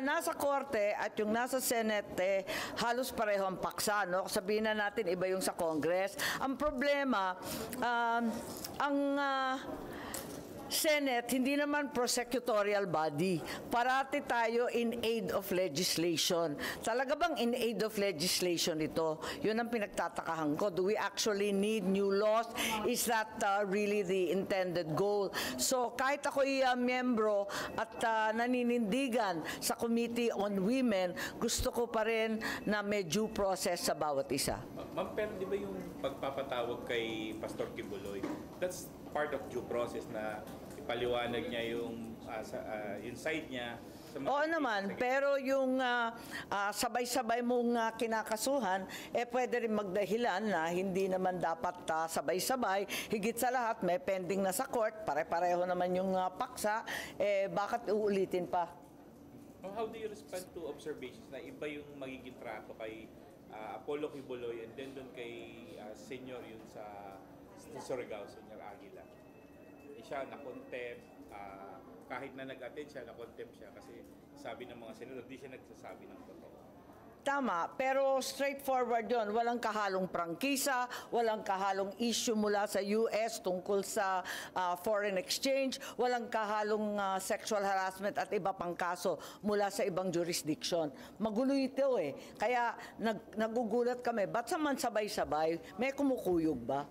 nasa Korte at yung nasa Senate, halos pareho ang paksa, no? Sabihin na natin, iba yung sa Congress. Ang problema, ang Senate, hindi naman prosecutorial body. Parati tayo in aid of legislation. Talaga bang in aid of legislation ito? Yun ang pinagtatakahan ko. Do we actually need new laws? Is that really the intended goal? So kahit ako'y miyembro at naninindigan sa Committee on Women, gusto ko pa rin na may due process sa bawat isa. Ma'am, pero di ba yung pagpapatawag kay Pastor Kibuloy, that's part of due process na ipaliwanag niya yung side niya. Oo naman, pero yung sabay-sabay mong kinakasuhan, pwede rin magdahilan na hindi naman dapat sabay-sabay. Higit sa lahat, may pending na sa court, pare-pareho naman yung paksa, bakit uulitin pa? How do you respond to observations na iba yung magiging trato kay Apollo Kibuloy and then doon kay senior yun sa Surigao, Senior Aguila? Siya na-contempt, kahit na nag-attend siya, na-contempt siya kasi sabi ng mga senador, di siya nagsasabi ng totoo. Tama, pero straightforward yun. Walang kahalong prangkisa, walang kahalong issue mula sa US tungkol sa foreign exchange, walang kahalong sexual harassment at iba pang kaso mula sa ibang jurisdiction. Magulo ito Kaya nagugulat kami, ba't naman sabay-sabay? May kumukuyog ba?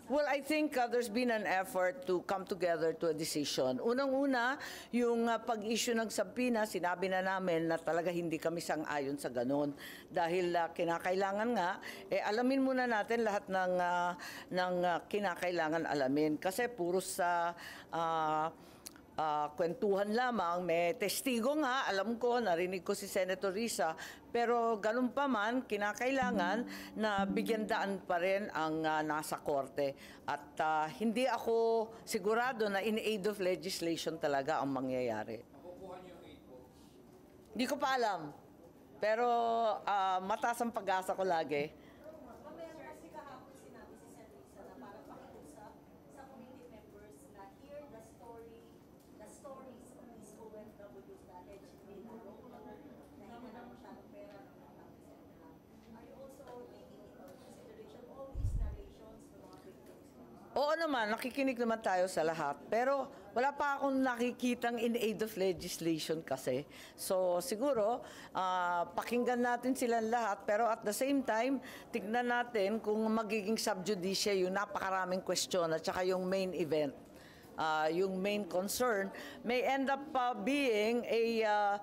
Well, I think there's been an effort to come together to a decision. Unang-una, yung pag-issue ng subpoena, sinabi na namin na talaga hindi kami sang-ayon sa ganun. Dahil kinakailangan nga, alamin muna natin lahat ng kinakailangan alamin. Kasi puro sa kwentuhan lamang, may testigo nga, alam ko, narinig ko si Senator Risa, pero ganun pa man, kinakailangan na bigyan daan pa rin ang nasa korte. At hindi ako sigurado na in aid of legislation talaga ang mangyayari. Nakukuha niyo yung aid po? Hindi ko pa alam, pero mataas ang pag-asa ko lagi. Oo naman, nakikinig naman tayo sa lahat. Pero wala pa akong nakikitang in aid of legislation kasi. So siguro, pakinggan natin silang lahat. Pero at the same time, tignan natin kung magiging sub judice yung napakaraming question at saka yung main event. Yung main concern may end up being a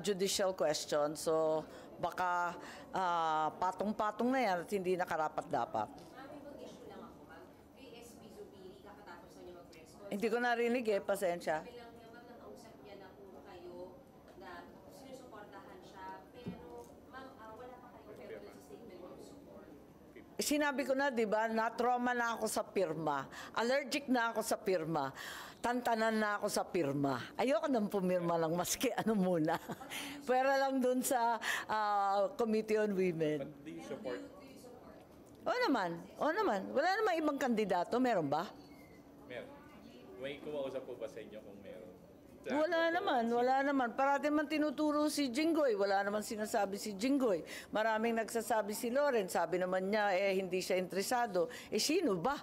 judicial question. So baka patong-patong na yan at hindi nakarapat-dapat. Hindi ko narinig pasensya. Bilang ma'am, nakausap niya na po kayo na sinusuportahan siya, pero ma'am, wala pa kayo pero sa statement of support. Sinabi ko na, di ba, na-trauma na ako sa pirma. Allergic na ako sa pirma. Tantanan na ako sa pirma. Ayoko nang pumirma lang, maski ano muna. Pwera lang dun sa Committee on Women. But do you support? Oo naman. Wala namang ibang kandidato, meron ba? Meron. May kumausap po ba sa inyo kung meron? Wala naman. Parati man tinuturo si Jinggoy. Wala naman sinasabi si Jinggoy. Maraming nagsasabi si Loren. Sabi naman niya, hindi siya interesado. Sino ba?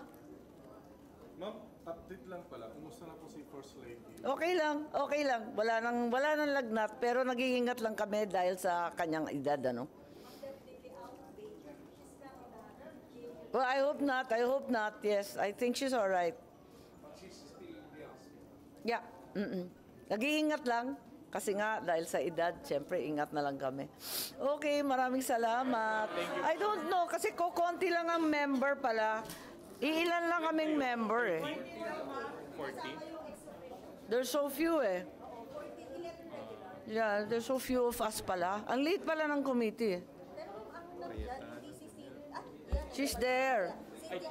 Ma'am, update lang pala. Kumusta na po si First Lady? Okay lang. Wala nang lagnat. Pero nag-iingat lang kami dahil sa kanyang edad, ano? Well, I hope not. Yes, I think she's alright. Yeah. Nag-iingat lang. Kasi nga, dahil sa edad, siyempre, ingat na lang kami. Okay, maraming salamat. I don't know, kasi kukonti lang ang member pala. Iilan lang kaming member 40? There's so few Yeah, there's so few of us pala. Ang late pala ng committee. She's there. Sorry.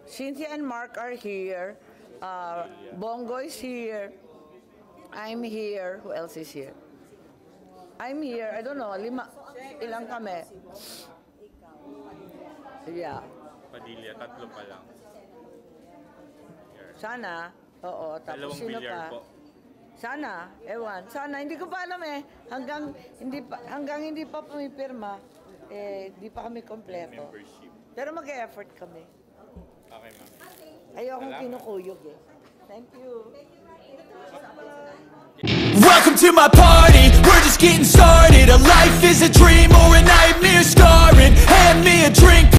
Cynthia and Mark are here. Bongo is here. I'm here. Who else is here? I'm here. I don't know. 5. Ilang kami? Yeah. Padilla, 3 pa lang. Sana. Oo, tapos Dalawang sino bilyar pa? po. Sana, ewan. Sana, hindi ko pa alam eh. Hanggang hindi pa pumipirma, hindi pa kami kompleto. Membership. Pero mag-e-effort kami. Okay, ma'am. Ayokong Salamat. kinukuyog eh. Thank you. Welcome to my party, we're just getting started. A life is a dream or a nightmare scarring. Hand me a drink.